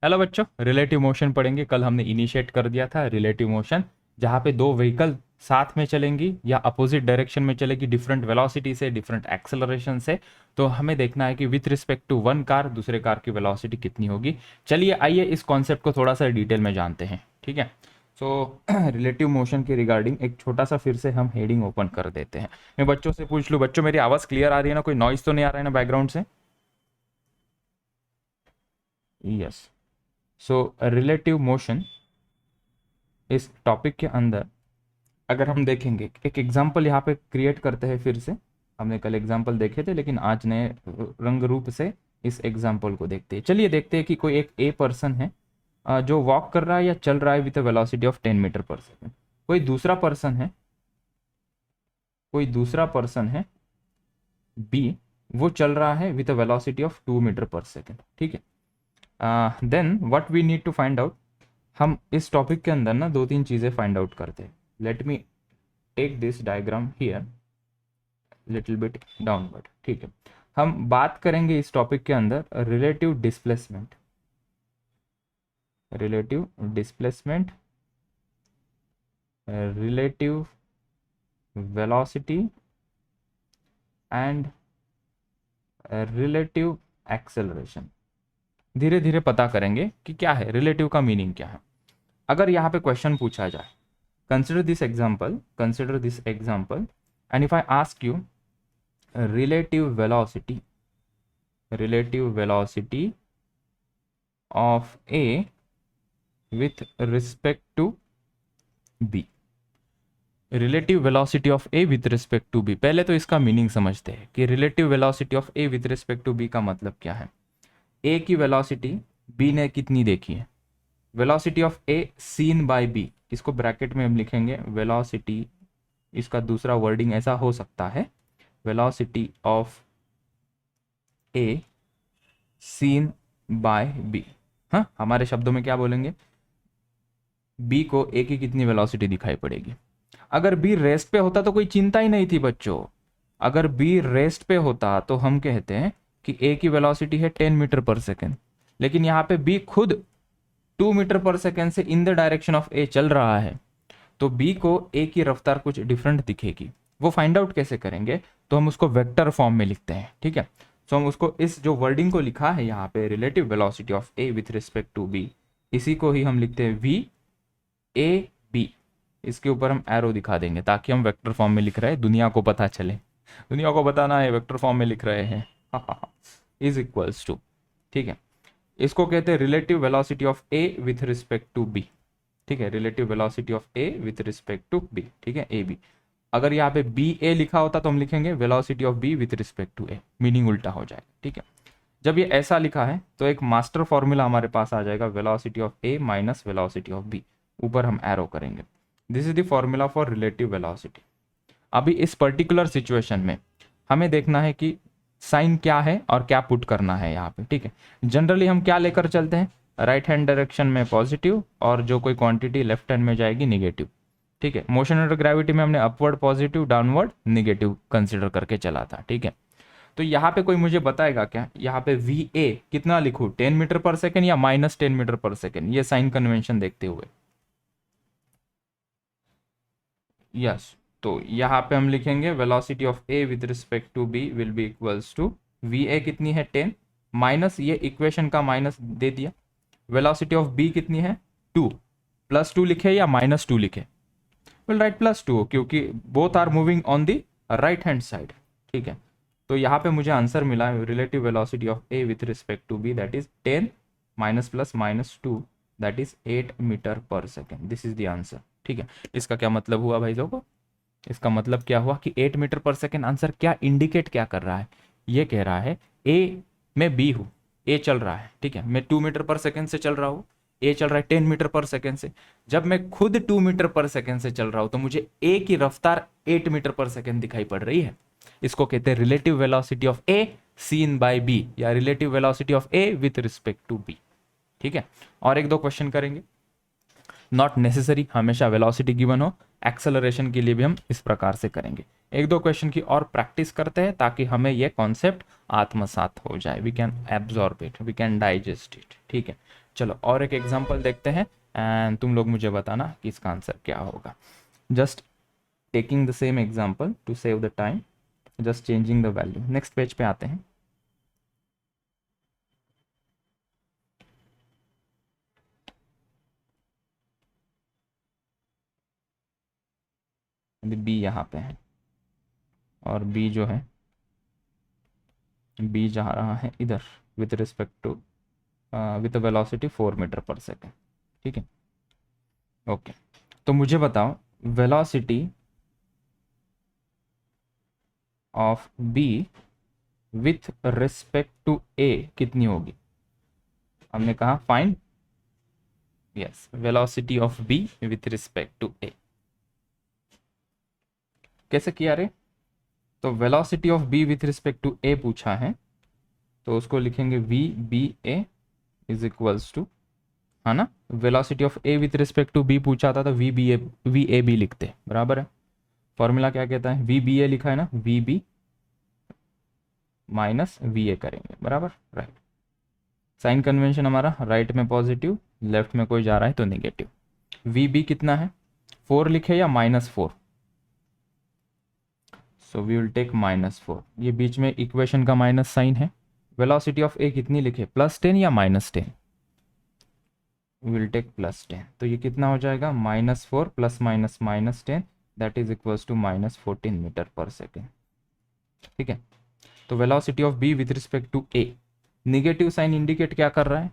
Hello बच्चों, relative motion पढ़ेंगे। कल हमने इनिशिएट कर दिया था रिलेटिव मोशन, जहाँ पे दो व्हीकल साथ में चलेंगी या अपोजिट डायरेक्शन में चलेगी, डिफरेंट वेलोसिटी से, डिफरेंट एक्सेलरेशन से। तो हमें देखना है कि with respect to one car दूसरे कार की वेलोसिटी कितनी होगी। चलिए आइए इस कॉन्सेप्ट को थोड़ा सा डिटेल में जानते हैं। ठीक है, सो रिलेटिव मोशन के रिगार्डिंग एक छोटा सा फिर से हम हेडिंग ओपन कर देते हैं। मैं बच्चों से पूछ लूँ, बच्चों मेरी आवाज़ क्लियर आ रही है ना? कोई नॉइस तो नहीं आ रहा है ना बैकग्राउंड से? यस। सो रिलेटिव मोशन इस टॉपिक के अंदर अगर हम देखेंगे, एक एग्जाम्पल यहाँ पे क्रिएट करते हैं। फिर से हमने कल एग्जाम्पल देखे थे, लेकिन आज नए रंग रूप से इस एग्जाम्पल को देखते हैं। चलिए देखते हैं कि कोई एक ए पर्सन है जो वॉक कर रहा है या चल रहा है with a velocity of 10 meter per second. कोई दूसरा पर्सन है बी, वो चल रहा है with a velocity of 2 meter per second. ठीक है, then what we need to find out. हम इस टॉपिक के अंदर ना दो तीन चीज़ें फाइंड आउट करते हैं। Let me take this diagram here little bit downward. ठीक है, हम बात करेंगे इस टॉपिक के अंदर relative displacement, relative velocity and relative acceleration. धीरे धीरे पता करेंगे कि क्या है रिलेटिव का मीनिंग क्या है। अगर यहाँ पे क्वेश्चन पूछा जाए, consider this example and if I ask you relative velocity of A with respect to B, relative velocity of A with respect to B. पहले तो इसका मीनिंग समझते हैं कि relative velocity of A with respect to B का मतलब क्या है। ए की वेलोसिटी बी ने कितनी देखी है? Velocity of A seen by B, इसको ब्रैकेट में हम लिखेंगे वेलोसिटी, इसका दूसरा वर्डिंग ऐसा हो सकता है velocity of A seen by B. हाँ, हमारे शब्दों में क्या बोलेंगे? बी को ए की कितनी वेलोसिटी दिखाई पड़ेगी। अगर बी रेस्ट पे होता तो कोई चिंता ही नहीं थी बच्चों। अगर बी रेस्ट पे होता तो हम कहते हैं कि ए की वेलोसिटी है 10 मीटर पर सेकेंड, लेकिन यहाँ पे बी खुद 2 मीटर पर सेकेंड से इन द डायरेक्शन ऑफ ए चल रहा है, तो बी को ए की रफ्तार कुछ डिफरेंट दिखेगी। वो फाइंड आउट कैसे करेंगे? तो हम उसको वेक्टर फॉर्म में लिखते हैं। ठीक है, तो हम उसको इस जो वर्डिंग को लिखा है यहाँ पे relative velocity of A with respect to B, इसी को ही हम लिखते हैं वी ए बी। इसके ऊपर हम एरो दिखा देंगे ताकि हम वेक्टर फॉर्म में लिख रहे हैं, दुनिया को पता चले, दुनिया को बताना है वेक्टर फॉर्म में लिख रहे हैं। इज इक्वल्स टू, ठीक है, इसको कहते हैं relative velocity of A with respect to B. ठीक है, relative velocity of A with respect to B. ठीक है, ए बी। अगर यहाँ पे बी ए लिखा होता तो हम लिखेंगे velocity of B with respect to A, meaning उल्टा हो जाएगा। ठीक है, जब ये ऐसा लिखा है तो एक मास्टर फॉर्मूला हमारे पास आ जाएगा, velocity of A minus velocity of B. ऊपर हम एरो करेंगे। This is the formula for relative velocity. अभी इस पर्टिकुलर सिचुएशन में हमें देखना है कि साइन क्या है और क्या पुट करना है यहाँ पे। ठीक है, जनरली हम क्या लेकर चलते हैं? राइट हैंड डायरेक्शन में पॉजिटिव और जो कोई क्वांटिटी लेफ्ट हैंड में जाएगी निगेटिव। ठीक है, मोशन अंडर ग्रेविटी में हमने upward positive, downward negative consider करके चला था। ठीक है, तो यहाँ पे कोई मुझे बताएगा क्या यहाँ पे वी ए कितना लिखूं, 10 मीटर पर सेकेंड या माइनस 10 मीटर पर सेकेंड, ये साइन कन्वेंशन देखते हुए। यस, तो यहाँ पे हम लिखेंगे velocity of A with respect to B will be equals to V A कितनी है 10 माइनस, ये इक्वेशन का माइनस दे दिया, वेलोसिटी ऑफ बी कितनी है 2, +2 लिखे या -2 लिखे? विल राइट +2 क्योंकि both are moving on the right hand side. ठीक है, तो यहाँ पे मुझे आंसर मिला relative velocity of A with respect to B that is 10 minus plus minus 2 that is 8 meter per second. This is the answer. ठीक है, इसका क्या मतलब हुआ भाई लोगों? इसका मतलब क्या हुआ कि 8 मीटर पर सेकेंड आंसर क्या इंडिकेट क्या कर रहा है? ये कह रहा है ए में बी हूँ, ए चल रहा है। ठीक है, मैं 2 मीटर पर सेकेंड से चल रहा हूँ, ए चल रहा है 10 मीटर पर सेकेंड से। जब मैं खुद 2 मीटर पर सेकेंड से चल रहा हूँ तो मुझे ए की रफ्तार 8 मीटर पर सेकेंड दिखाई पड़ रही है। इसको कहते हैं relative velocity of A seen by B या relative velocity of A with respect to B. ठीक है, और एक दो क्वेश्चन करेंगे। नॉट नेसेसरी हमेशा वेलोसिटी गिवन हो, एक्सेलरेशन के लिए भी हम इस प्रकार से करेंगे। एक दो क्वेश्चन की और प्रैक्टिस करते हैं ताकि हमें यह कॉन्सेप्ट आत्मसात हो जाए, we can absorb it, we can digest it. ठीक है, चलो और एक एग्जांपल देखते हैं एंड तुम लोग मुझे बताना कि इसका आंसर क्या होगा. Just taking the same example to save the time, just changing the value. Next page पे आते हैं. अभी बी यहाँ पे है और बी जो है, बी जा रहा है इधर with respect to with velocity 4 metre per second. ठीक है, ओके. तो मुझे बताओ velocity of B with respect to A कितनी होगी. हमने कहा find, yes, velocity of B with respect to A. कैसे किया रे. तो velocity of B with respect to A पूछा है, तो उसको लिखेंगे V B A is equals to, है ना. Velocity of A with respect to B पूछा था तो वी ए बी लिखते, बराबर है. फॉर्मूला क्या कहता है, वी बी ए लिखा है ना, V B minus V A करेंगे, बराबर, राइट. साइन कन्वेंशन हमारा राइट में पॉजिटिव, लेफ्ट में कोई जा रहा है तो नेगेटिव. वी बी कितना है, 4 लिखे या -4. So we will take -4. ये बीच में इक्वेशन का माइनस साइन है. वेलोसिटी ऑफ ए कितनी लिखे, +10 या -10. Will take +10. तो ये कितना हो जाएगा, -4 plus minus -10, that is equals to -14 meter per second. ठीक है. तो velocity of B with respect to A, negative sign indicate क्या कर रहा है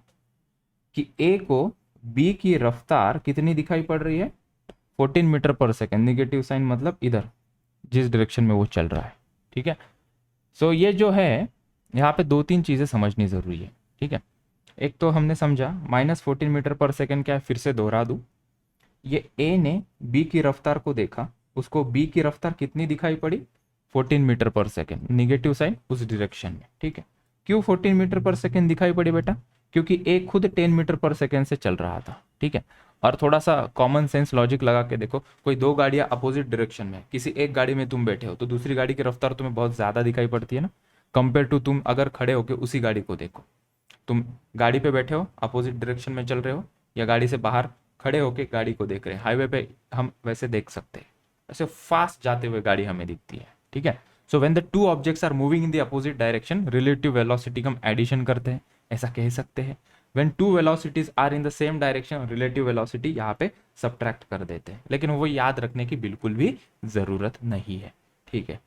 कि ए को बी की रफ्तार कितनी दिखाई पड़ रही है, 14 meter per second. Negative sign मतलब इधर जिस डायरेक्शन में वो चल रहा है. ठीक है. सो ये जो है यहाँ पे 2-3 चीज़ें समझनी ज़रूरी है. ठीक है. एक तो हमने समझा -14 मीटर पर सेकेंड क्या है, फिर से दोहरा दूँ. ये ए ने बी की रफ्तार को देखा, उसको बी की रफ्तार कितनी दिखाई पड़ी, 14 meter per second. Negative sign उस डायरेक्शन में. ठीक है. क्यों 14 मीटर पर सेकेंड दिखाई पड़ी बेटा, क्योंकि ए खुद 10 मीटर पर सेकेंड से चल रहा था. ठीक है. और थोड़ा सा कॉमन सेंस लॉजिक लगा के देखो, कोई 2 गाड़ियां अपोजिट डायरेक्शन में, किसी एक गाड़ी में तुम बैठे हो तो दूसरी गाड़ी की रफ्तार तुम्हें बहुत ज़्यादा दिखाई पड़ती है ना, कंपेयर टू तुम अगर खड़े होकर उसी गाड़ी को देखो. तुम गाड़ी पे बैठे हो, अपोजिट डायरेक्शन में चल रहे हो, या गाड़ी से बाहर खड़े होके गाड़ी को देख रहे हैं. हाईवे पे हम वैसे देख सकते हैं, ऐसे फास्ट जाते हुए गाड़ी हमें दिखती है. ठीक है. So when the two objects are moving in the opposite direction, relative velocity का हम एडिशन करते हैं, ऐसा कह सकते हैं. When two velocities are in the same direction, relative velocity यहाँ पे सब्ट्रैक्ट कर देते हैं, लेकिन वो याद रखने की बिल्कुल भी जरूरत नहीं है. ठीक है.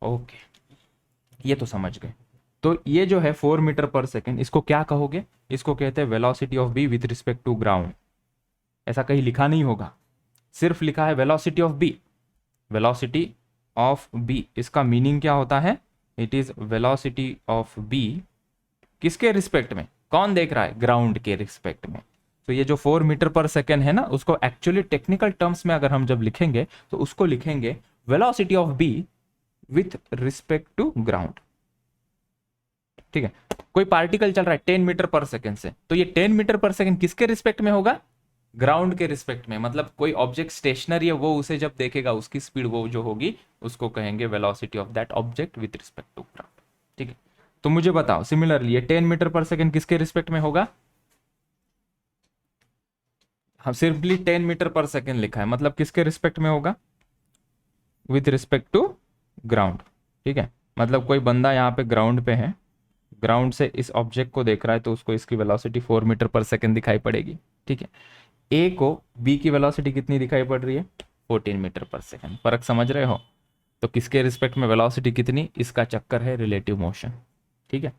ओके, ये तो समझ गए. तो ये जो है 4 मीटर पर सेकेंड, इसको क्या कहोगे, इसको कहते हैं velocity of B with respect to ground. ऐसा कहीं लिखा नहीं होगा, सिर्फ लिखा है velocity of B. Velocity of B, इसका मीनिंग क्या होता है, it is velocity of B किसके रिस्पेक्ट में, कौन देख रहा है, ग्राउंड के रिस्पेक्ट में. तो ये जो 4 मीटर पर सेकेंड है ना, उसको एक्चुअली टेक्निकल टर्म्स में अगर हम जब लिखेंगे तो उसको लिखेंगे velocity of B with respect to ground. ठीक है. कोई पार्टिकल चल रहा है 10 मीटर पर सेकेंड से, तो ये 10 मीटर पर सेकेंड किसके रिस्पेक्ट में होगा, ग्राउंड के रिस्पेक्ट में. मतलब कोई ऑब्जेक्ट स्टेशनरी है, वो उसे जब देखेगा उसकी स्पीड वो जो होगी उसको कहेंगे velocity of that object with respect to ground. ठीक है. तो मुझे बताओ सिमिलरली ये 10 मीटर पर सेकेंड किसके रिस्पेक्ट में होगा. हम सिंपली 10 मीटर पर सेकेंड लिखा है, मतलब किसके रिस्पेक्ट में होगा, विथ रिस्पेक्ट टू ग्राउंड. ठीक है. मतलब कोई बंदा यहाँ पे ग्राउंड पे है, ग्राउंड से इस ऑब्जेक्ट को देख रहा है, तो उसको इसकी वेलोसिटी 4 मीटर पर सेकेंड दिखाई पड़ेगी. ठीक है. ए को बी की वेलोसिटी कितनी दिखाई पड़ रही है, 14 मीटर पर सेकेंड. फर्क समझ रहे हो. तो किसके रिस्पेक्ट में वेलोसिटी कितनी, इसका चक्कर है रिलेटिव मोशन. ठीक है.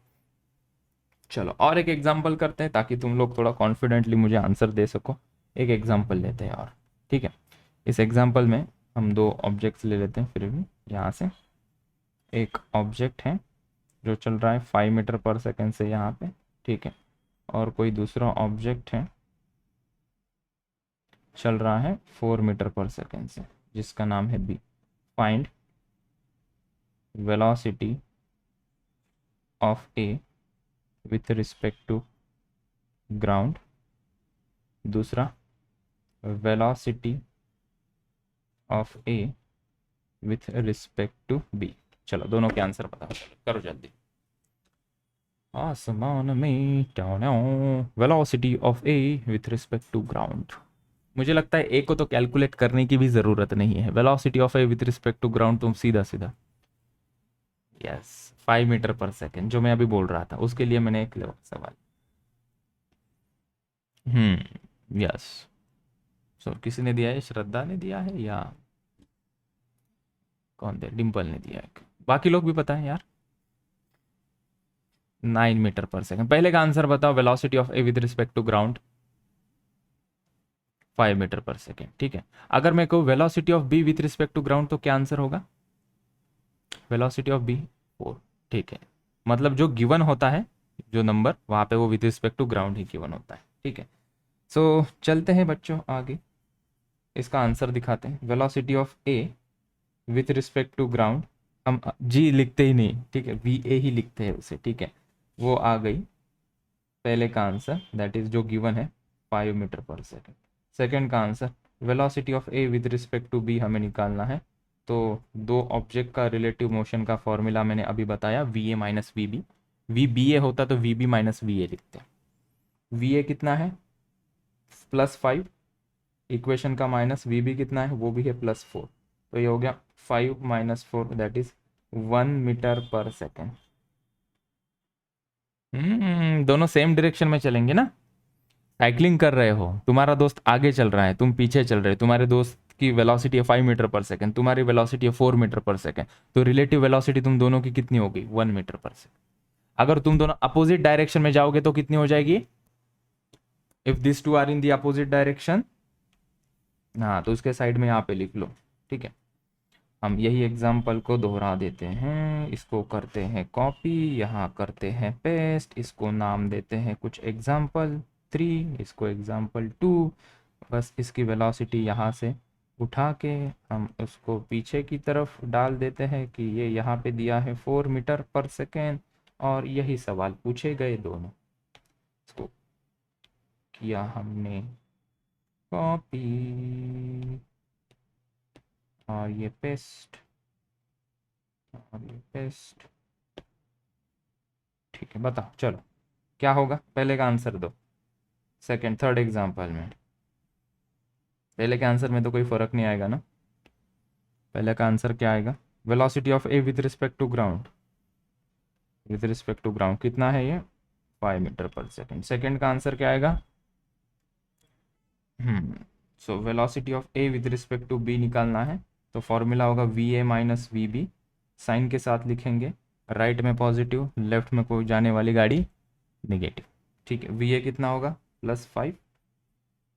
चलो और एक एग्जांपल करते हैं ताकि तुम लोग थोड़ा कॉन्फिडेंटली मुझे आंसर दे सको. एक एग्जांपल लेते हैं और. ठीक है. इस एग्जांपल में हम 2 ऑब्जेक्ट्स ले लेते हैं. फिर भी यहाँ से एक ऑब्जेक्ट है जो चल रहा है 5 मीटर पर सेकेंड से यहाँ पे. ठीक है. और कोई दूसरा ऑब्जेक्ट है चल रहा है 4 मीटर पर सेकेंड से, जिसका नाम है B. Find velocity of A with respect to ground. दूसरा velocity of A with respect to B. चलो दोनों के आंसर बताओ, करो जल्दी. आसमान में velocity of A with respect to ground. मुझे लगता है ए को तो कैलकुलेट करने की भी ज़रूरत नहीं है। Velocity of A with respect to ground तुम सीधा सीधा, यस, 5 मीटर पर सेकेंड जो मैं अभी बोल रहा था, उसके लिए मैंने एक सवाल। यस। सो किसी ने दिया है, श्रद्धा ने दिया है या कौन दे, डिम्पल ने दिया है। बाकी लोग भी पता है यार। 9 मीटर पर सेकेंड। पहले का आंसर बताओ, velocity of A with respect to ground 5 meter per second. ठीक है, अगर मैं कहूँ velocity of B with respect to ground तो क्या आंसर होगा? Velocity of B 4। ठीक है, मतलब जो गिवन होता है जो नंबर वहां पे वो विथ रिस्पेक्ट टू ग्राउंड ही गिवन होता है। ठीक है, सो चलते हैं बच्चों आगे, इसका आंसर दिखाते हैं। Velocity of A with respect to ground, हम जी लिखते ही नहीं, ठीक है, वी ए ही लिखते हैं उसे। ठीक है, वो आ गई पहले का आंसर, दैट इज जो गिवन है 5 मीटर पर सेकेंड। सेकेंड का answer, velocity of A with respect to B हमें निकालना है, तो दो ऑब्जेक्ट का रिलेटिव मोशन का फॉर्मूला मैंने अभी बताया, V A minus V B. V B A होता तो V B minus V A लिखते हैं। वी ए कितना है? +5। इक्वेशन का माइनस वी बी कितना है? वो भी है +4। तो ये हो गया 5 - 4 that is 1 meter per second. दोनों सेम डायरेक्शन में चलेंगे ना। साइकिलिंग कर रहे हो, तुम्हारा दोस्त आगे चल रहा है, तुम पीछे चल रहे हो, तुम्हारे दोस्त की वेलोसिटी है 5 मीटर पर सेकेंड, तुम्हारी वेलोसिटी है 4 मीटर पर सेकेंड, तो रिलेटिव वेलोसिटी तुम दोनों की कितनी होगी? 1 मीटर पर सेकेंड। अगर तुम दोनों अपोजिट डायरेक्शन में जाओगे तो कितनी हो जाएगी? If this two are in the opposite direction, हाँ, तो उसके साइड में यहाँ पे लिख लो। ठीक है, हम यही एग्जाम्पल को दोहरा देते हैं, इसको करते हैं कॉपी, यहाँ करते हैं पेस्ट, इसको नाम देते हैं कुछ एग्जाम्पल 3, इसको एग्जाम्पल 2। बस इसकी वेलोसिटी यहाँ से उठा के हम उसको पीछे की तरफ डाल देते हैं कि ये यहाँ पे दिया है 4 मीटर पर सेकेंड, और यही सवाल पूछे गए दोनों। इसको किया हमने कॉपी और ये पेस्ट और ये पेस्ट। ठीक है, बताओ चलो क्या होगा? पहले का आंसर दो, सेकंड थर्ड एग्जाम्पल में। पहले के आंसर में तो कोई फर्क नहीं आएगा ना। पहले का आंसर क्या आएगा? Velocity of A with respect to ground, with respect to ground कितना है ये? 5 मीटर पर सेकेंड। सेकंड का आंसर क्या आएगा? So velocity of A with respect to B निकालना है, तो फॉर्मूला होगा V A minus V B. Sign के साथ लिखेंगे, राइट में पॉजिटिव, लेफ्ट में कोई जाने वाली गाड़ी नेगेटिव। ठीक है, वी ए कितना होगा? +5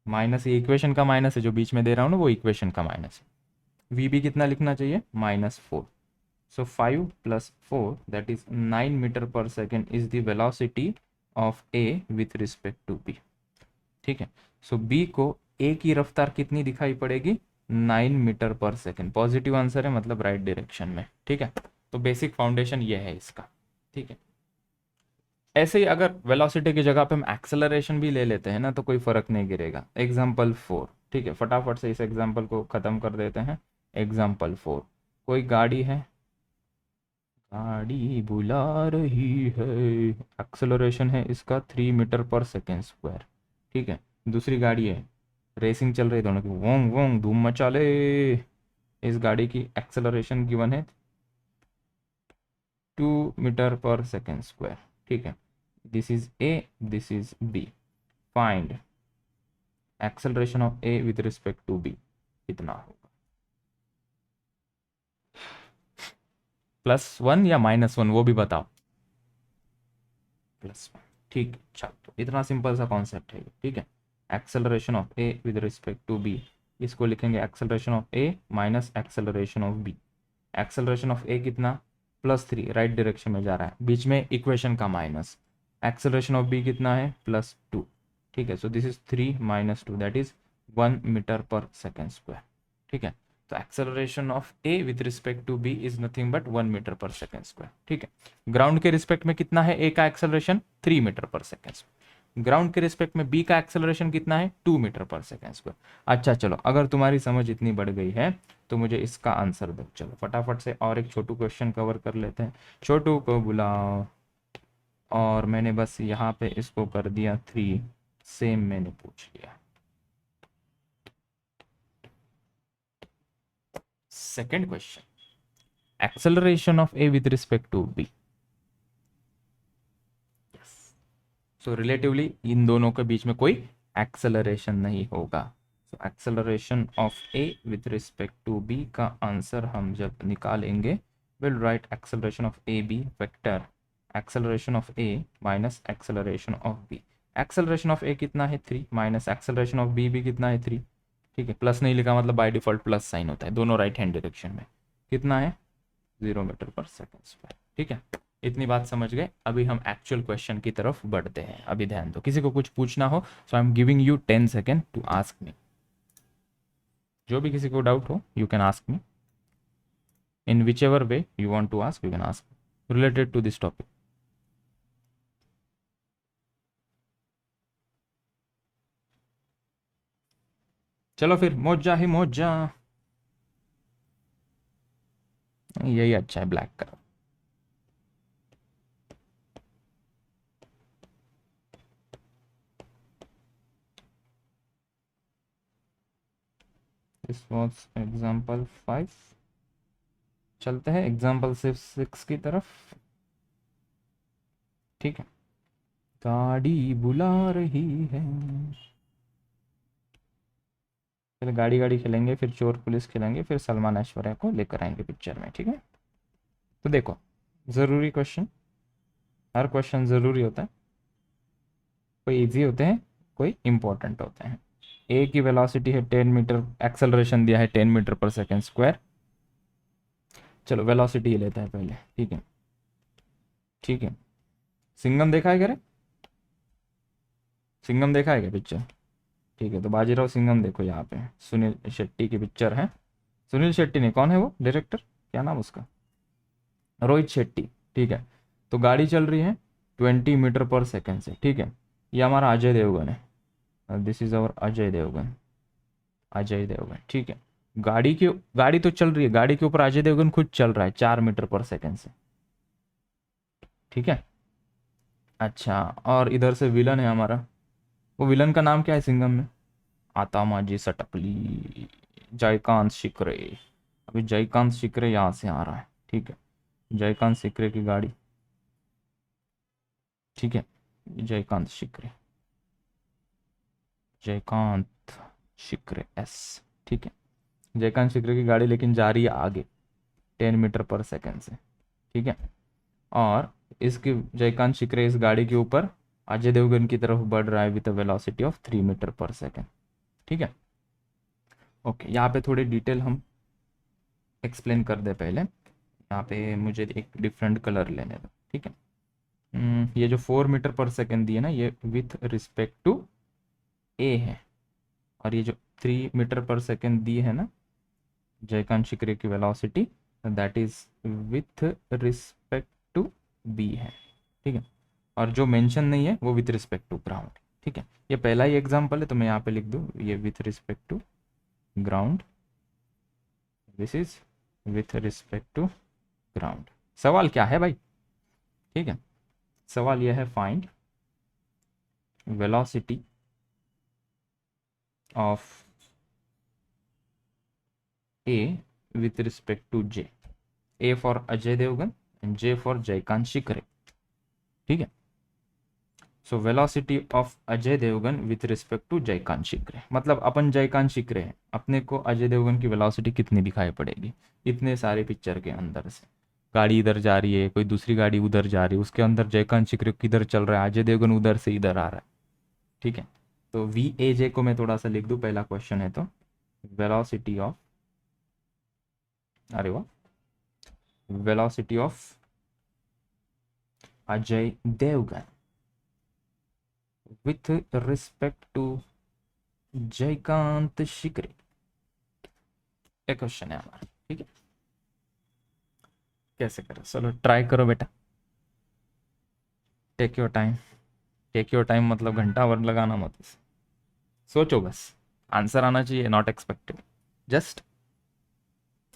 माइनस, ये इक्वेशन का माइनस है जो बीच में दे रहा हूँ ना, वो इक्वेशन का माइनस है। वी बी कितना लिखना चाहिए? -4। So 5 + 4 that is 9 meter per second is the velocity of A with respect to B. ठीक है, सो बी को ए की रफ्तार कितनी दिखाई पड़ेगी? 9 meter per second. Positive answer है, मतलब राइट डायरेक्शन में। ठीक है, तो बेसिक फाउंडेशन ये है इसका। ठीक है, ऐसे ही अगर वेलोसिटी की जगह पे हम एक्सेलरेशन भी ले लेते हैं ना, तो कोई फर्क नहीं गिरेगा। एग्जाम्पल 4, ठीक है, फटाफट से इस एग्जाम्पल को खत्म कर देते हैं। एग्जाम्पल 4, कोई गाड़ी है, गाड़ी बुला रही है, एक्सेलरेशन है इसका 3 मीटर पर सेकेंड स्क्वायर। ठीक है, दूसरी गाड़ी है, रेसिंग चल रही है दोनों की, वोंग वोंग धूम मचा ले। इस गाड़ी की एक्सेलरेशन गिवन है 2 मीटर पर सेकेंड स्क्वायर। ठीक है, this is A, this is B. Find acceleration of A with respect to B कितना होगा? +1 या -1 वो भी बताओ। +1। ठीक, चलो, तो इतना सिंपल सा कॉन्सेप्ट है ये। ठीक है, acceleration of A with respect to B, इसको लिखेंगे acceleration of A minus acceleration of B. Acceleration of ए कितना? +3, राइट डायरेक्शन में जा रहा है, बीच में इक्वेशन का माइनस। एक्सेलरेशन ऑफ बी कितना है? +2। ठीक है, so this is 3 - 2 that is 1 meter per second square. ठीक है, तो acceleration of A with respect to B is nothing but 1 meter per second square. ठीक है, ग्राउंड के रिस्पेक्ट में कितना है ए का acceleration? 3 meter per second. Ground के रिस्पेक्ट में बी का एक्सेलरेशन कितना है? 2 मीटर पर सेकेंड स्क्वायर। अच्छा चलो, अगर तुम्हारी समझ इतनी बढ़ गई है तो मुझे इसका आंसर दो। चलो फटाफट से और एक छोटू क्वेश्चन कवर कर लेते हैं। छोटू को बुलाओ, और मैंने बस यहाँ पे इसको कर दिया 3, सेम मैंने पूछ लिया। Second question, acceleration of A with respect to B. So relatively इन दोनों के बीच में कोई एक्सेलरेशन नहीं होगा। So acceleration of A with respect to B का आंसर हम जब निकालेंगे, will right acceleration of A B vector acceleration of A minus acceleration of B. Acceleration of ए कितना है 3, माइनस एक्सेलरेशन ऑफ बी भी कितना है 3। ठीक है, प्लस नहीं लिखा मतलब बाय डिफॉल्ट प्लस साइन होता है दोनों राइट हैंड डायरेक्शन में। कितना है 0 मीटर पर सेकेंड स्क्वायर। ठीक है, इतनी बात समझ गए। अभी हम एक्चुअल क्वेश्चन की तरफ बढ़ते हैं। अभी ध्यान दो, किसी को कुछ पूछना हो so I am giving you 10 second to ask me. जो भी किसी को डाउट हो you can ask me in which ever way you want to ask, you can ask related to this topic. चलो फिर मौजा ही मौजा, यही अच्छा है ब्लैक का। This was example 5। चलते हैं एग्जांपल 6 की तरफ। ठीक है, गाड़ी बुला रही है। फिर गाड़ी गाड़ी खेलेंगे, फिर चोर पुलिस खेलेंगे, फिर सलमान ऐश्वर्या को लेकर आएंगे पिक्चर में। ठीक है, तो देखो ज़रूरी क्वेश्चन, हर क्वेश्चन ज़रूरी होता है। कोई इजी होते हैं, कोई इंपॉर्टेंट होते हैं। ए की वेलोसिटी है 10 मीटर, एक्सेलरेशन दिया है 10 मीटर पर सेकेंड स्क्वायर। चलो वेलोसिटी ये लेता है पहले। ठीक है, ठीक है। सिंघम देखा है क्या रे? सिंघम देखा है क्या पिक्चर? ठीक है, तो बाजीराव सिंघम देखो, यहाँ पे सुनील शेट्टी की पिक्चर है। सुनील शेट्टी नहीं, कौन है वो डायरेक्टर, क्या नाम उसका? रोहित शेट्टी। ठीक है, तो गाड़ी चल रही है 20 मीटर पर सेकेंड से। ठीक है, ये हमारा अजय देवगन है, this is our Ajay Devgan, Ajay Devgan. ठीक है, गाड़ी तो चल रही है, गाड़ी के ऊपर अजय देवगन खुद चल रहा है 4 मीटर पर सेकेंड से। ठीक है, अच्छा, और इधर से विलन है हमारा, वो विलन का नाम क्या है सिंघम में? आता माजी सटकली, जयकांत शिकरे। अभी जयकांत शिकरे यहाँ से आ रहा है। ठीक है, जयकांत शिकरे की गाड़ी। ठीक है, जयकांत शिकरे, जयकांत शिकरे एस। ठीक है, जयकांत शिकरे की गाड़ी लेकिन जा रही है आगे 10 मीटर पर सेकेंड से। ठीक है, और इसकी जयकांत शिकरे इस गाड़ी के ऊपर अजय देवगन की तरफ बढ़ रहा है with velocity of 3 meter per second. ठीक है, ओके, यहाँ पे थोड़ी डिटेल हम एक्सप्लेन कर दे पहले। यहाँ पे मुझे एक डिफरेंट कलर लेने दो। ठीक है, ये जो 4 मीटर पर सेकेंड दिए ना, ये विथ रिस्पेक्ट टू ए है, और ये जो 3 मीटर पर सेकेंड दी है ना जयकांत शिकरे की velocity, that is with respect to B है। ठीक है, और जो मेंशन नहीं है वो विथ रिस्पेक्ट टू ग्राउंड। ठीक है, ये पहला ही एग्जांपल है तो मैं यहाँ पे लिख दूँ ये with respect to ground, this is with respect to ground. सवाल क्या है भाई? ठीक है, सवाल यह है find velocity of A with respect to J, A for Ajay Devgan and J for Jaikant Shikre. ठीक है, so velocity of Ajay Devgan with respect to Jaikant Shikre, मतलब अपन जयकांत शिकरे हैं, अपने को अजय देवगन की वेलोसिटी कितनी दिखाई पड़ेगी इतने सारे पिक्चर के अंदर से। गाड़ी इधर जा रही है, कोई दूसरी गाड़ी उधर जा रही है, उसके अंदर जयकांत शिकरे किधर चल रहा है, अजय देवगन उधर से इधर आ रहा है। ठीक है, तो वी ए जे को मैं थोड़ा सा लिख दूं, पहला क्वेश्चन है तो वेलोसिटी ऑफ, अरे वाह, velocity of Ajay Devgan with respect to Jaikant Shikre, एक क्वेश्चन है हमारा। ठीक है, कैसे करें, चलो ट्राई करो बेटा, take your time. Take your time मतलब घंटा भर लगाना मत, सोचो बस, आंसर आना चाहिए, नॉट एक्सपेक्टेड। जस्ट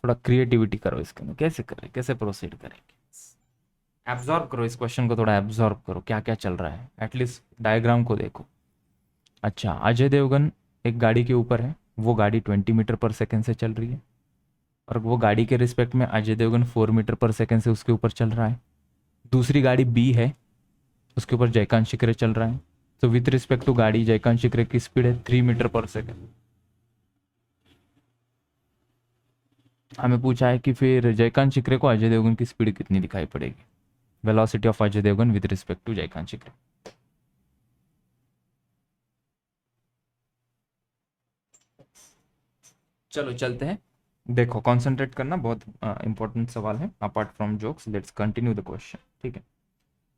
थोड़ा क्रिएटिविटी करो इसके अंदर, कैसे करें, कैसे प्रोसीड करेंगे। एब्जॉर्ब करो इस क्वेश्चन को, थोड़ा एब्जॉर्ब करो क्या क्या चल रहा है, एटलीस्ट डायग्राम को देखो। अच्छा, अजय देवगन एक गाड़ी के ऊपर है, वो गाड़ी 20 मीटर पर सेकेंड से चल रही है, और वो गाड़ी के रिस्पेक्ट में Ajay Devgan 4 metre per second से उसके ऊपर चल रहा है। दूसरी गाड़ी बी है, उसके ऊपर जयकांत शिकरे चल रहा है। तो विथ रिस्पेक्ट टू गाड़ी जयकांत शिकरे की स्पीड है 3 मीटर पर सेकेंड। हमें पूछा है कि फिर जयकांत शिकरे को अजय देवगन की स्पीड कितनी दिखाई पड़ेगी, velocity of Ajay Devgan with respect to Jaikant Shikre. चलो चलते हैं, देखो कंसंट्रेट करना, बहुत इंपॉर्टेंट सवाल है। Apart from jokes let's continue the question, ठीक है।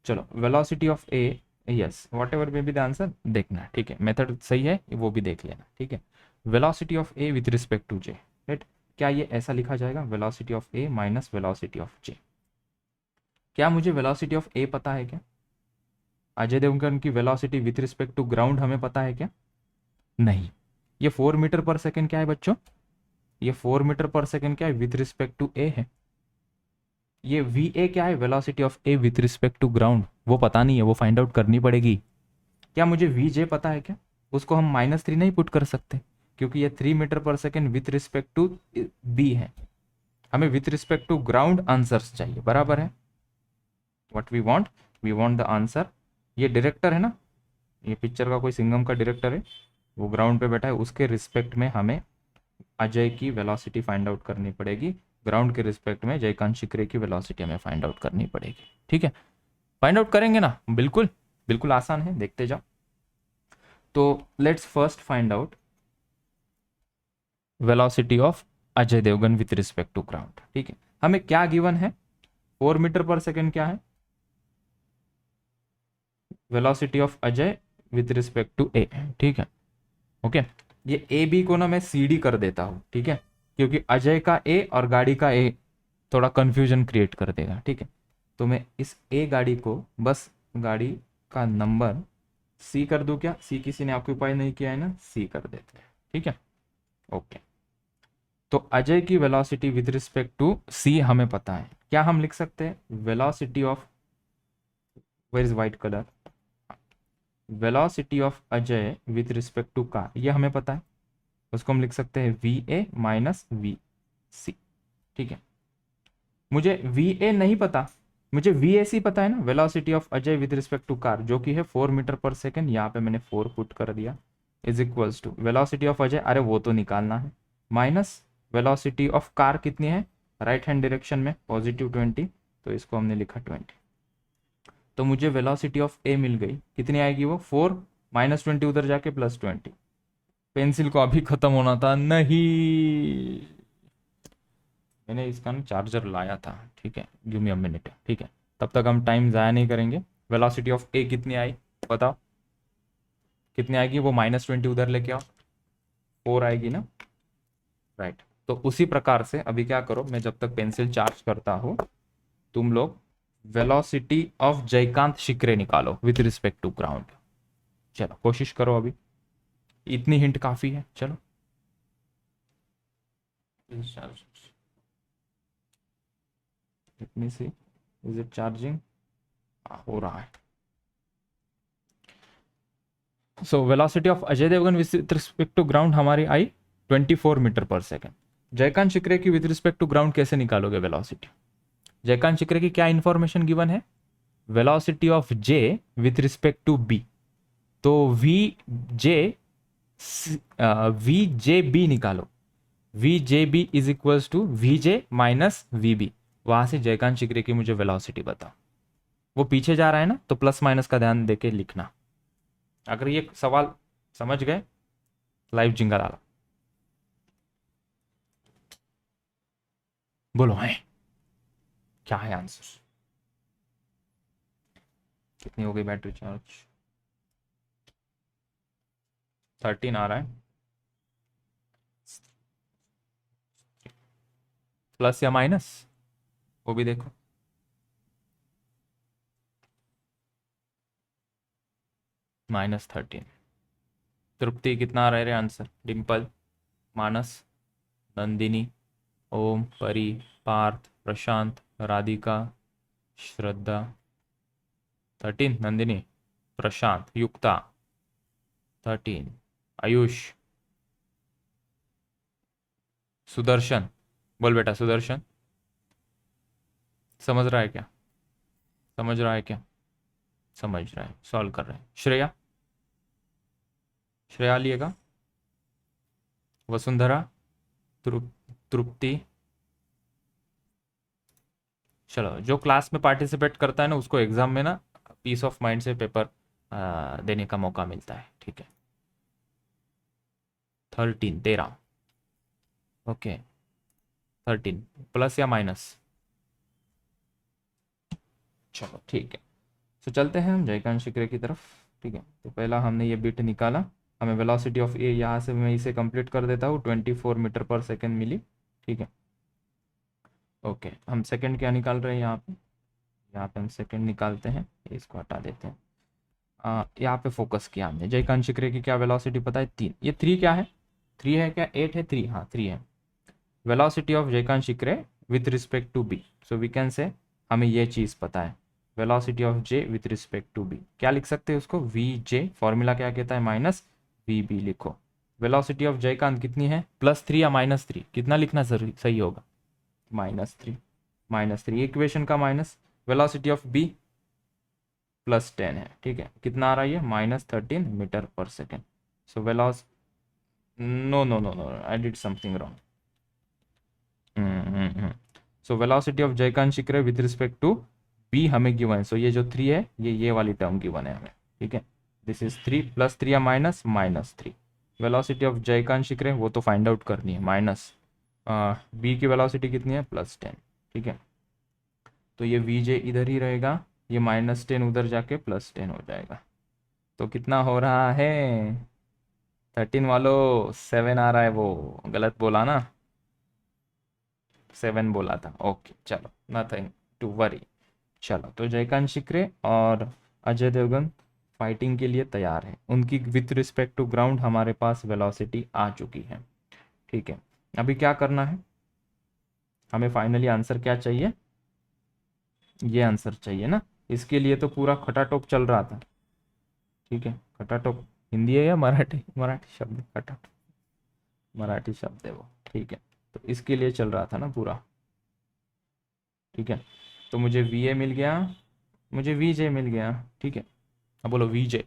चलो, velocity of A, yes what ever may be the answer देखना, ठीक है, मेथड सही है वो भी देख लेना, ठीक है। Velocity of A with respect to J, right. क्या ये ऐसा लिखा जाएगा, velocity of A minus velocity of J. क्या मुझे वेलोसिटी ऑफ ए पता है क्या? अजय देवगन की velocity with respect to ground हमें पता है क्या? नहीं। ये 4 मीटर पर सेकेंड क्या है बच्चों? ये 4 मीटर पर सेकेंड क्या है विथ रिस्पेक्ट टू ए है। ये वी ए क्या है, velocity of A with respect to ground, वो पता नहीं है, वो फाइंड आउट करनी पड़ेगी। क्या मुझे वी जे पता है क्या? उसको हम -3 नहीं पुट कर सकते, क्योंकि ये 3 meter per second with respect to B है। हमें with respect to ground answers चाहिए, बराबर है। What we want the answer. ये डायरेक्टर है ना, ये पिक्चर का कोई सिंघम का डायरेक्टर है, वो ग्राउंड पे बैठा है, उसके रिस्पेक्ट में हमें अजय की वेलोसिटी फाइंड आउट करनी पड़ेगी। ग्राउंड के रिस्पेक्ट में जयकांत शिकरे की वेलोसिटी हमें फाइंड आउट करनी पड़ेगी, ठीक है। फाइंड आउट करेंगे ना, बिल्कुल बिल्कुल आसान है, देखते जाओ। तो let's first find out velocity of Ajay Devgan with respect to ground, ठीक है। हमें क्या गिवन है, 4 मीटर पर सेकेंड क्या है, velocity of Ajay with respect to A, ठीक है, ओके। ये ए बी को ना मैं सी डी कर देता हूं, ठीक है, क्योंकि अजय का ए और गाड़ी का ए थोड़ा कंफ्यूजन क्रिएट कर देगा, ठीक है। तो मैं इस ए गाड़ी को बस गाड़ी का नंबर सी कर दूं क्या? सी किसी ने ऑक्यूपाई नहीं किया है ना, सी कर देते हैं, ठीक है, ओके। तो अजय की velocity with respect to C हमें पता है, क्या हम लिख सकते हैं, velocity of, where is white colour, velocity of Ajay with respect to car, ये हमें पता है, उसको हम लिख सकते हैं V A minus V C, ठीक है। मुझे वी ए नहीं पता, मुझे वी ए सी पता है ना, velocity of Ajay with respect to car, जो कि है 4 मीटर पर सेकेंड, यहाँ पे मैंने 4 पुट कर दिया, is equals to velocity of Ajay, अरे वो तो निकालना है, माइनस वेलोसिटी ऑफ कार कितनी है, राइट हैंड डायरेक्शन में +20, तो इसको हमने लिखा 20। तो मुझे वेलोसिटी ऑफ ए मिल गई, कितनी आएगी वो, 4 -20 उधर जाके +20। पेंसिल को अभी खत्म होना था, नहीं मैंने इसका ना चार्जर लाया था, ठीक है, गिव मी अ मिनट, ठीक है, तब तक हम टाइम ज़ाया नहीं करेंगे। वेलोसिटी ऑफ ए कितनी आई बताओ, कितनी आएगी, वो -20 उधर लेके आओ, 4 आएगी ना, राइट। तो उसी प्रकार से अभी क्या करो, मैं जब तक पेंसिल चार्ज करता हूँ, तुम लोग वेलोसिटी ऑफ जयकांत शिकरे निकालो विथ रिस्पेक्ट टू ग्राउंड। चलो कोशिश करो, अभी इतनी हिंट काफ़ी है, चलो। Let me see, is it charging? हो रहा है। So velocity of Ajay Devgan with respect to ground हमारी आई 24 metre per second. Jaikant Shikre की विथ रिस्पेक्ट टू ग्राउंड कैसे निकालोगे वेलोसिटी? जयकांत शिकरे की क्या इंफॉर्मेशन गिवन है, velocity of J with respect to B, तो जे वी जे बी निकालो, V J B is equals to V J minus V B, वहां से जयकांत शिकरे की मुझे वेलोसिटी बताओ। वो पीछे जा रहा है ना, तो प्लस माइनस का ध्यान देके लिखना। अगर ये सवाल समझ गए, लाइव जिंगा डाला, बोलो है क्या है आंसर। कितनी हो गई बैटरी चार्ज, 13 आ रहा है, प्लस या माइनस वो भी देखो। -13। तृप्ति कितना आ रहा है रे आंसर, डिम्पल, मानस, नंदिनी, ओम, परी, पार्थ, प्रशांत, राधिका, श्रद्धा 13, नंदिनी, प्रशांत, युक्ता 13, आयुष, सुदर्शन, बोल बेटा सुदर्शन, समझ रहा है क्या? समझ रहा है क्या? समझ रहा है, सॉल्व कर रहे हैं। श्रेया, श्रेया लिएगा, वसुंधरा, तृप्ति। चलो, जो क्लास में पार्टिसिपेट करता है ना उसको एग्जाम में ना पीस ऑफ माइंड से पेपर देने का मौका मिलता है, ठीक है। 13, ओके। 13 प्लस या माइनस? चलो ठीक है, तो चलते हैं हम जयकांत शिकरे की तरफ, ठीक है। तो पहला हमने ये बिट निकाला, हमें वेलोसिटी ऑफ ए, यहाँ से मैं इसे कंप्लीट कर देता हूँ, 24 मीटर पर सेकेंड मिली, ठीक है। ओके, हम सेकंड क्या निकाल रहे हैं यहाँ पे? यहाँ पे हम सेकंड निकालते हैं, इसको हटा देते हैं। यहाँ पे फोकस किया हमने। जयकांत शिकरे की क्या वेलोसिटी पता है? 3। ये 3 क्या है? 3 है क्या? 8 है? 3, हाँ 3 है। Velocity of Jaikant Shikre with respect to B, so we can say हमें ये चीज़ पता है, velocity of J with respect to B. क्या लिख सकते हैं उसको? वी जे, फॉर्मूला क्या कहता है? माइनस वी बी लिखो। वेलोसिटी ऑफ जयकांत कितनी है? +3 या -3? कितना लिखना सही होगा? -3, -3 इक्वेशन का माइनस, वेलोसिटी ऑफ बी +10 है, ठीक है। कितना आ रहा है ये? -13 मीटर पर सेकेंड। सो वेलोस no no no no, I did something wrong. So velocity of Jaikant Shikre with respect to B हमें गिवन है। सो ये जो 3 है, ये वाली टर्म गिवन है हमें, ठीक है। दिस इज 3, +3 या -3। वेलोसिटी ऑफ जयकांत शिकरे वो तो फाइंड आउट करनी है, माइनस बी की वेलोसिटी कितनी है? +10, ठीक है। तो ये वी जे इधर ही रहेगा, ये -10 उधर जाके +10 हो जाएगा। तो कितना हो रहा है? 13 वालों 7 आ रहा है, वो गलत बोला ना, 7 बोला था। ओके चलो, नथिंग टू वरी। चलो, तो जयकांत शिकरे और अजय देवगन फाइटिंग के लिए तैयार है। उनकी विथ रिस्पेक्ट टू ग्राउंड हमारे पास वेलोसिटी आ चुकी है, ठीक है। अभी क्या करना है हमें? फाइनली आंसर क्या चाहिए? ये आंसर चाहिए ना। इसके लिए तो पूरा खटाटोप चल रहा था, ठीक है। खटाटोप हिंदी है या मराठी? मराठी शब्द खटाटोप, मराठी शब्द है वो, ठीक है। तो इसके लिए चल रहा था ना पूरा, ठीक है। तो मुझे वी ए मिल गया, मुझे वी जे मिल गया, ठीक है। अब बोलो we J,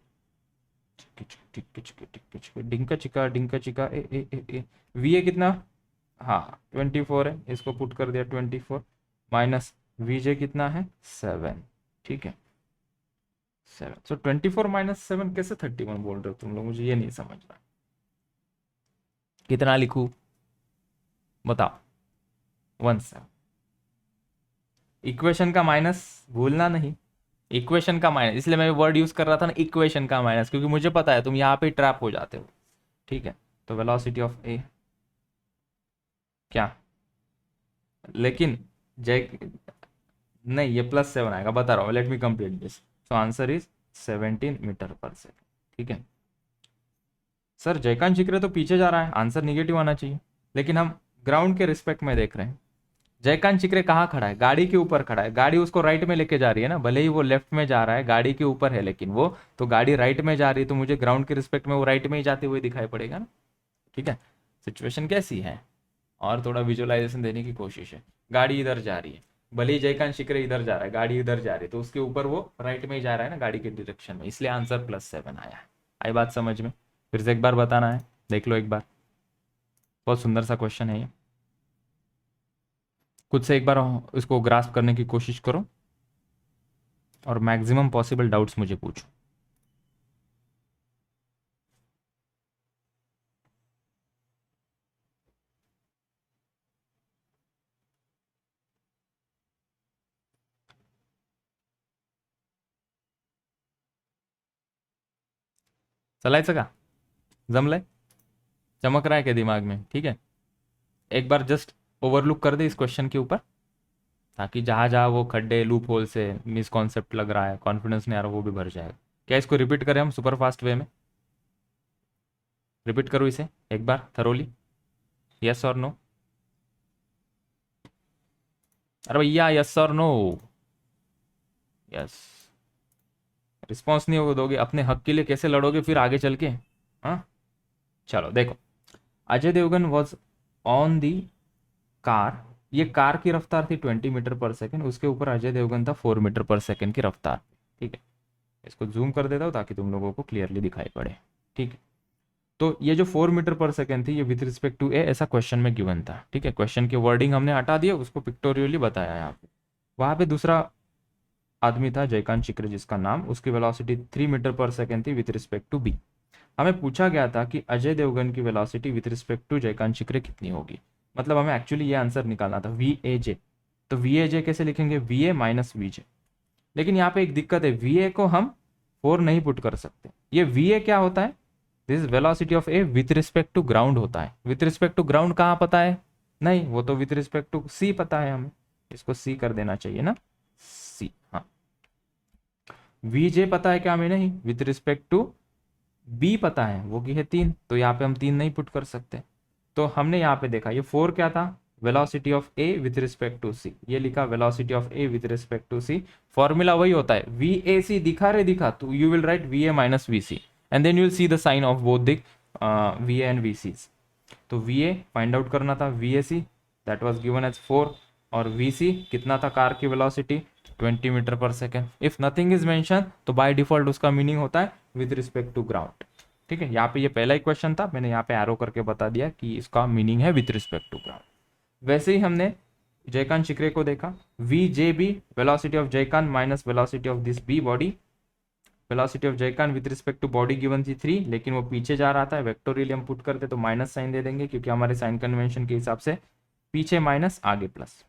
डिंका चिका डिंका चिका A A A A. V A कितना? हाँ 24 है, इसको पुट कर दिया 24, माइनस वी जे कितना है? 7, ठीक है। 7, सो 24 -7 कैसे 31 बोल रहे हो तुम लोग? मुझे ये नहीं समझ रहा, कितना लिखूं बताओ? 17। इक्वेशन का माइनस भूलना नहीं, इक्वेशन का माइनस, इसलिए मैं वर्ड यूज कर रहा था ना, इक्वेशन का माइनस, क्योंकि मुझे पता है तुम यहाँ पे ट्रैप हो जाते हो, ठीक है। तो वेलोसिटी ऑफ ए क्या? लेकिन जय, नहीं, ये +7 आएगा, बता रहा हूँ, let me complete this. So answer is 17 metre per second, ठीक है। सर जयकांत शिकरे तो पीछे जा रहा है, आंसर निगेटिव आना चाहिए, लेकिन हम ग्राउंड के रिस्पेक्ट में देख रहे हैं। जयकांत शिकरे कहाँ खड़ा है? गाड़ी के ऊपर खड़ा है, गाड़ी उसको राइट में लेके जा रही है ना, भले ही वो लेफ्ट में जा रहा है, गाड़ी के ऊपर है, लेकिन वो तो गाड़ी राइट में जा रही है, तो मुझे ग्राउंड के रिस्पेक्ट में वो राइट में ही जाते हुए दिखाई पड़ेगा ना, ठीक है। सिचुएशन कैसी है? और थोड़ा विजुअलाइजेशन देने की कोशिश है। गाड़ी इधर जा रही है, भले ही जयकांत शिकरे इधर जा रहा है, गाड़ी इधर जा रही है, तो उसके ऊपर वो राइट में ही जा रहा है ना, गाड़ी के डायरेक्शन में, इसलिए आंसर +7 आया है। आई बात समझ में? फिर से एक बार बताना है, देख लो एक बार, बहुत सुंदर सा क्वेश्चन है ये, खुद से एक बार इसको ग्रास्प करने की कोशिश करो और मैक्सिमम पॉसिबल डाउट्स मुझे पूछो। चलायचं का? जमलंय? चमक रहा है क्या दिमाग में? ठीक है, एक बार जस्ट ओवरलुक कर दे इस क्वेश्चन के ऊपर, ताकि जहाँ जहाँ वो खड्डे लूप होल से मिसकॉन्सेप्ट लग रहा है, कॉन्फिडेंस नहीं आ रहा, वो भी भर जाएगा। क्या इसको रिपीट करें हम सुपर फास्ट वे में? रिपीट करो इसे एक बार थरोली, यस और नो? अरे भैया यस और नो? यस, रिस्पॉन्स नहीं होगा दोगे, अपने हक के लिए कैसे लड़ोगे फिर आगे चल के? हाँ, चलो देखो, Ajay Devgan was on the car, ये कार की रफ्तार थी 20 मीटर पर सेकेंड, उसके ऊपर अजय देवगन था 4 मीटर पर सेकेंड की रफ्तार। ठीक है, इसको जूम कर देता हूँ ताकि तुम लोगों को क्लियरली दिखाई पड़े। ठीक है, तो ये जो 4 मीटर पर सेकेंड थी, ये विथ रिस्पेक्ट टू ए ऐसा क्वेश्चन में गिवन था। ठीक है, क्वेश्चन की वर्डिंग हमने हटा दिया, उसको पिक्टोरियली बताया यहाँ पे। वहां पे दूसरा आदमी था जयकांत चिक्रे जिसका नाम, उसकी वेलोसिटी 3 मीटर पर सेकेंड थी विथ रिस्पेक्ट टू बी। हमें पूछा गया था कि अजय देवगन की velocity with respect to Jaikant Shikre कितनी होगी, मतलब हमें एक्चुअली ये आंसर निकालना था वी ए जे। तो वी ए जे कैसे लिखेंगे, वी ए माइनस वी जे। लेकिन यहाँ पे एक दिक्कत है, वी ए को हम 4 नहीं पुट कर सकते। ये वी ए क्या होता है, this is velocity of A with respect to ground होता है। विथ रिस्पेक्ट टू ग्राउंड कहाँ पता है, नहीं, वो तो विथ रिस्पेक्ट टू सी पता है हमें, इसको सी कर देना चाहिए ना, सी। हाँ, वी जे पता है क्या हमें, नहीं, विथ रिस्पेक्ट टू बी पता है, वो की है 3, तो यहाँ पे हम 3 नहीं पुट कर सकते। तो हमने यहाँ पे देखा ये 4 क्या था, velocity of A with respect to C, ये लिखा velocity of A with respect to C. Formula वही होता है, वी ए सी दिखा रे दिखा, तो you will write V A minus V C and then you will see the sign of both the V A and V C. तो V A find out करना था, V A C that was given as 4, और V C कितना था car की velocity 20 meter per second. If nothing is mention तो by default उसका meaning होता है विद रिस्पेक्ट टू ग्राउंड। ठीक है, यहाँ पे ये पहला ही क्वेश्चन था, मैंने यहाँ पे एरो करके बता दिया कि इसका मीनिंग है विथ रिस्पेक्ट टू ग्राउंड। वैसे ही हमने जयकांत चिक्रे को देखा, V J B velocity of Jaikant minus velocity of this B body. Velocity of Jaikant with respect to body given थी 3, लेकिन वो पीछे जा रहा था, वेक्टोरियल हम पुट करते तो माइनस साइन दे देंगे क्योंकि हमारे साइन कन्वेंशन के हिसाब से पीछे माइनस आगे plus.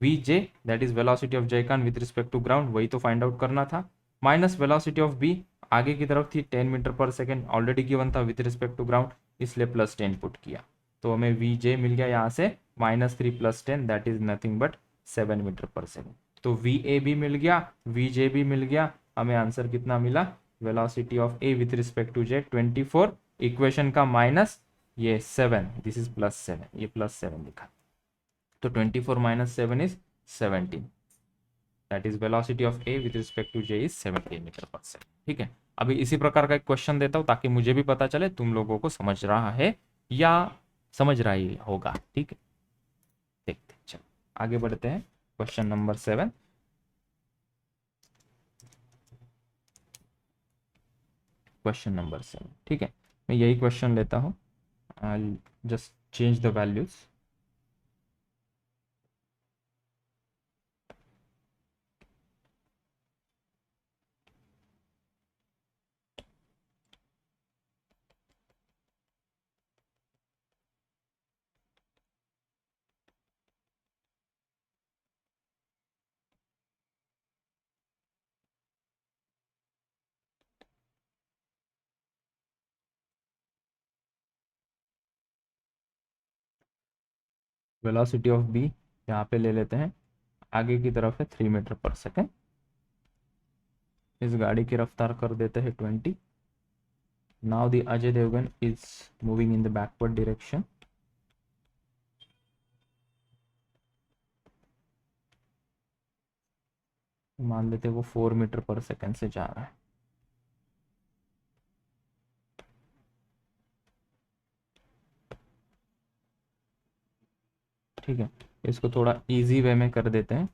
V J that is velocity of Jaikant with respect to ground, वही तो फाइंड आउट करना था, माइनस वेलोसिटी ऑफ बी आगे की तरफ थी 10 meter per second, already given था विद रिस्पेक्ट टू ग्राउंड, इसलिए प्लस 10 पुट किया, तो हमें वी जे मिल गया यहाँ से -3 + 10 that is nothing but 7 metre per second. तो वी ए भी मिल गया, वी जे भी मिल गया, हमें आंसर कितना मिला, velocity of A with respect to J 24, equation का माइनस ये 7, दिस इज +7, ये +7 लिखा, तो 24 - 7 is 17, that is velocity of A with respect to J is 17 metre per second. ठीक है, अभी इसी प्रकार का एक क्वेश्चन देता हूं ताकि मुझे भी पता चले तुम लोगों को समझ रहा है या समझ रहा ही होगा। ठीक है, देखते हैं, चलो आगे बढ़ते हैं, क्वेश्चन नंबर 7। क्वेश्चन नंबर 7, ठीक है, मैं यही क्वेश्चन लेता हूँ, I just change the values. Velocity of B यहाँ पे ले लेते हैं, आगे की तरफ है 3 मीटर पर सेकेंड, इस गाड़ी की रफ्तार कर देते हैं 20। Now the Ajay Devgan is moving in the backward direction, मान लेते हैं वो 4 मीटर पर सेकेंड से जा रहा है। ठीक है, इसको थोड़ा इजी वे में कर देते हैं,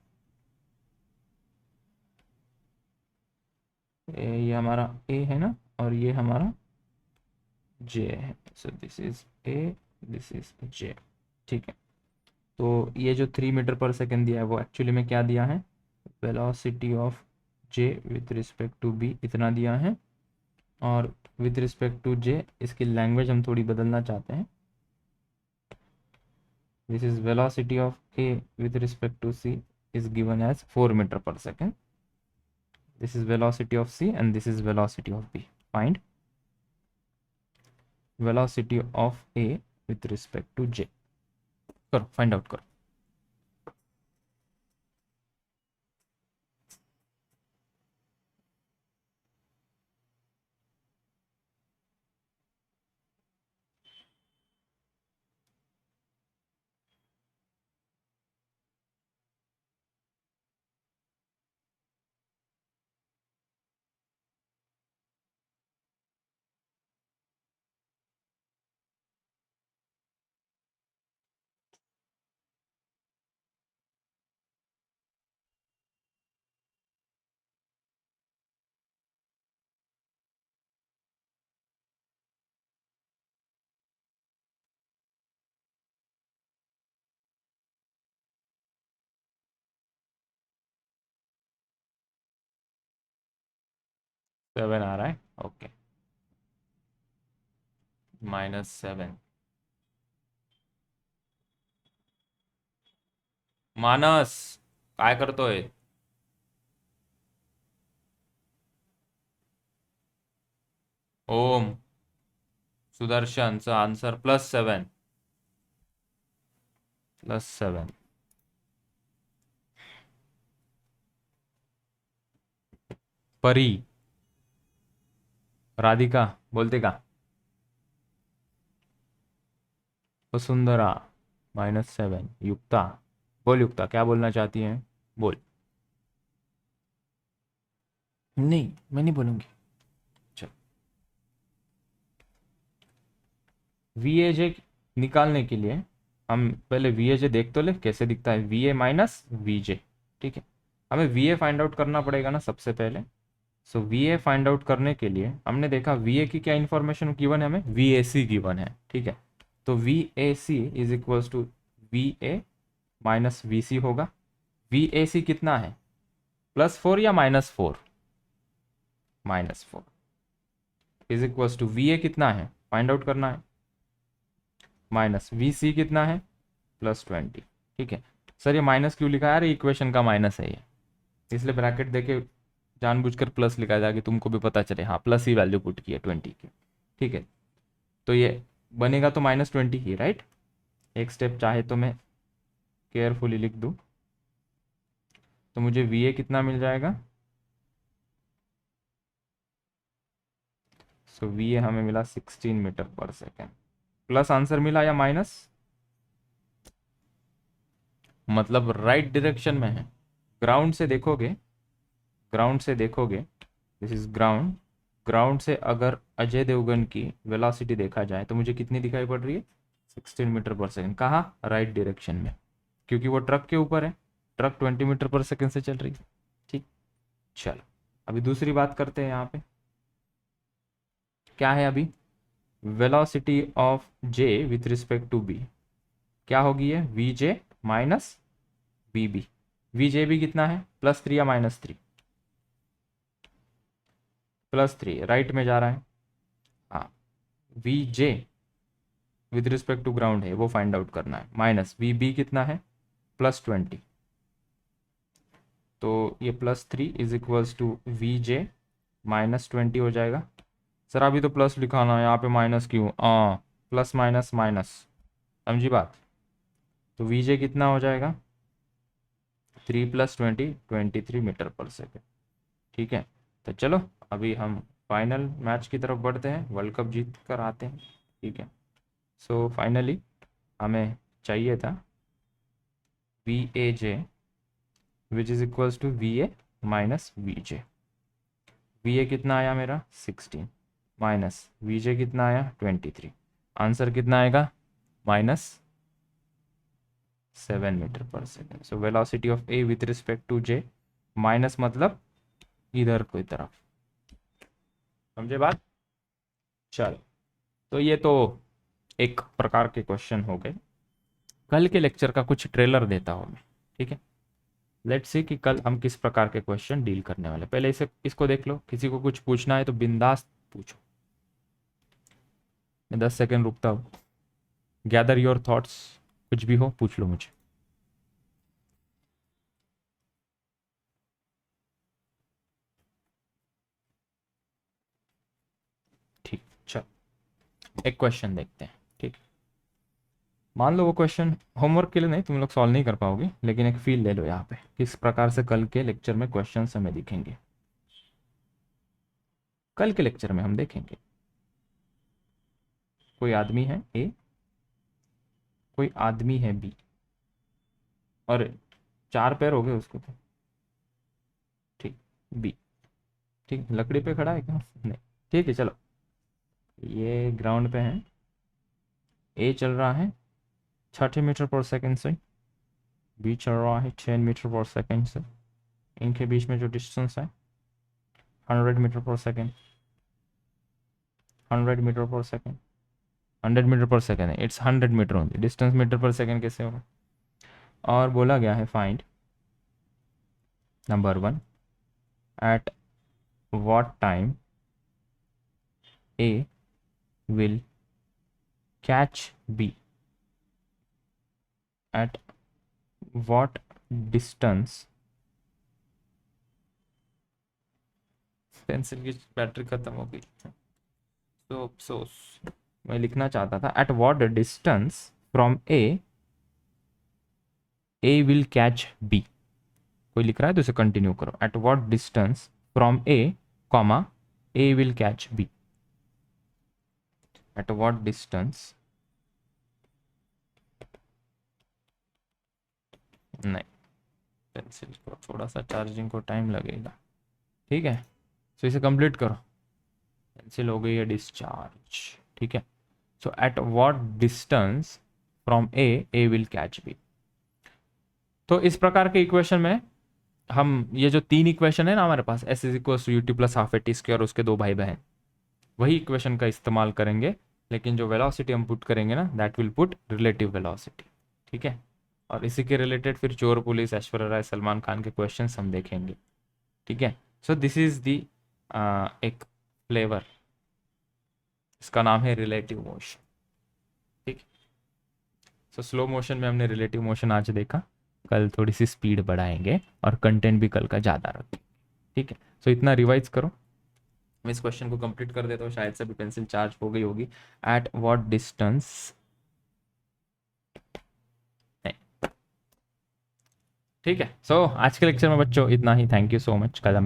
ये हमारा ए है ना, और ये हमारा जे है, so this is A, this is J. ठीक है, तो ये जो 3 मीटर पर सेकेंड दिया है वो एक्चुअली में क्या दिया है, velocity of J with respect to B इतना दिया है, और विथ रिस्पेक्ट टू जे इसकी लैंग्वेज हम थोड़ी बदलना चाहते हैं, this is velocity of A with respect to C is given as 4 metre per second, this is velocity of c and this is velocity of b. Find velocity of a with respect to j, करो find out करो। 7 आ रहा है, okay, -7। मानस काय करतोय? ओम, सुदर्शनचा answer +7, +7। परी, राधिका बोलते का? वसुंधरा -7। युक्ता, बोल युक्ता, क्या बोलना चाहती हैं? बोल। नहीं, मैं नहीं बोलूंगी। चल, VAJ निकालने के लिए हम पहले VAJ देख तो ले कैसे दिखता है, VA माइनस VJ। ठीक है, हमें VA फाइंड आउट करना पड़ेगा ना सबसे पहले। सो VA फाइंड आउट करने के लिए हमने देखा VA की क्या इन्फॉर्मेशन गिवन है, हमें VAC गिवन है। ठीक है, तो VAC is equals to VA minus VC होगा। VAC कितना है, +4 या -4? -4 इज इक्वल्स टू VA कितना है, फाइंड आउट करना है, माइनस VC कितना है, +20। ठीक है सर, ये माइनस क्यों लिखा है यार, इक्वेशन का माइनस है ये, इसलिए ब्रैकेट देके जानबूझकर प्लस लिखा जाए कि तुमको भी पता चले, हाँ प्लस ही वैल्यू पुट की है 20 की। ठीक है, तो ये बनेगा तो -20 ही, राइट। एक स्टेप चाहे तो मैं केयरफुली लिख दूं, तो मुझे VA कितना मिल जाएगा, सो VA हमें मिला 16 metre per second. Plus answer मिला या माइनस, मतलब राइट डायरेक्शन में है। ग्राउंड से देखोगे, ग्राउंड से देखोगे, दिस इज ग्राउंड, ग्राउंड से अगर अजय देवगन की वेलोसिटी देखा जाए तो मुझे कितनी दिखाई पड़ रही है, 16 मीटर पर सेकंड। कहाँ, राइट डायरेक्शन में, क्योंकि वो ट्रक के ऊपर है, ट्रक 20 मीटर पर सेकंड से चल रही है। ठीक, चलो अभी दूसरी बात करते हैं। यहाँ पे क्या है अभी, velocity of J with respect to B क्या होगी, है VJ माइनस VB। VJ भी कितना है, +3 या -3, +3 राइट में जा रहा है। हाँ, VJ with respect to ground है, वो फाइंड आउट करना है, माइनस VB कितना है, +20। तो ये +3 इज इक्वल्स टू VJ -20 हो जाएगा। सर अभी तो प्लस लिखाना, यहाँ पे माइनस क्यों, प्लस माइनस माइनस, समझी बात। तो VJ कितना हो जाएगा, 3 + 20 23 मीटर पर सेकेंड। ठीक है, तो चलो अभी हम फाइनल मैच की तरफ बढ़ते हैं, वर्ल्ड कप जीत कर आते हैं। ठीक है, सो फाइनली हमें चाहिए था VAJ which is equals to VA minus VJ। VA कितना आया मेरा 16, माइनस VJ कितना आया 23, आंसर कितना आएगा -7 metre per second. So velocity of A with respect to J, minus मतलब इधर की तरफ, समझे बात। चलो, तो ये तो एक प्रकार के क्वेश्चन हो गए। कल के लेक्चर का कुछ ट्रेलर देता हूँ मैं, ठीक है। लेट्स सी कि कल हम किस प्रकार के क्वेश्चन डील करने वाले। पहले इसे इसको देख लो, किसी को कुछ पूछना है तो बिंदास पूछो। मैं 10 सेकेंड रुकता हूँ, गैदर योर थॉट्स, कुछ भी हो पूछ लो मुझे। ठीक, चल एक क्वेश्चन देखते हैं। ठीक, मान लो वो क्वेश्चन होमवर्क के लिए नहीं, तुम लोग सॉल्व नहीं कर पाओगे, लेकिन एक फील ले लो यहाँ पे किस प्रकार से कल के लेक्चर में क्वेश्चन हमें दिखेंगे। कल के लेक्चर में हम देखेंगे कोई आदमी है A, कोई आदमी है B, और 4 पैर हो गए उसको तो, ठीक, B, ठीक, लकड़ी पे खड़ा है क्या, नहीं, ठीक है चलो। ये ग्राउंड पे है, A चल रहा है 60 मीटर पर सेकंड से, B चल रहा है 10 मीटर पर सेकंड से, इनके बीच में जो डिस्टेंस है 100 metre per second, 100 metre per second, 100 metre per second है, it's 100 metre only, distance metre per second कैसे होगा। और बोला गया है find number 1 at what time A will catch B at what distance? Pencil की बैटरी खत्म हो गई, तो अफसोस। मैं लिखना चाहता था at what distance from A will catch B. कोई लिख रहा है तो इसे कंटिन्यू करो। Eight what distance from A comma A will catch B. Eight what distance, नहीं, पेंसिल को थोड़ा सा चार्जिंग को टाइम लगेगा, ठीक है। तो इसे कंप्लीट करो। पेंसिल हो गई है डिस्चार्ज, ठीक है। So at what distance from A will catch B. तो इस प्रकार के इक्वेशन में हम ये जो तीन इक्वेशन है ना हमारे पास, S is equal to U T plus half A T square, उसके दो भाई बहन, वही इक्वेशन का इस्तेमाल करेंगे। लेकिन जो वेलोसिटी हम पुट करेंगे ना, that will put relative velocity, ठीक है। और इसी के रिलेटेड फिर चोर पुलिस, ऐश्वर्या राय, सलमान खान के क्वेश्चन हम देखेंगे, ठीक है। सो दिस इज दी एक फ्लेवर, इसका नाम है रिलेटिव मोशन, ठीक। सो स्लो मोशन में हमने रिलेटिव मोशन आज देखा, कल थोड़ी सी स्पीड बढ़ाएंगे और कंटेंट भी कल का ज़्यादा रखेंगे, ठीक है। सो इतना रिवाइज करो। मैं इस क्वेश्चन को कंप्लीट कर देता हूँ, शायद से भी पेंसिल चार्ज हो गई होगी। एट व्हाट डिस्टेंस, ठीक है। सो आज के लेक्चर में बच्चों इतना ही। Thank you so much. कल हम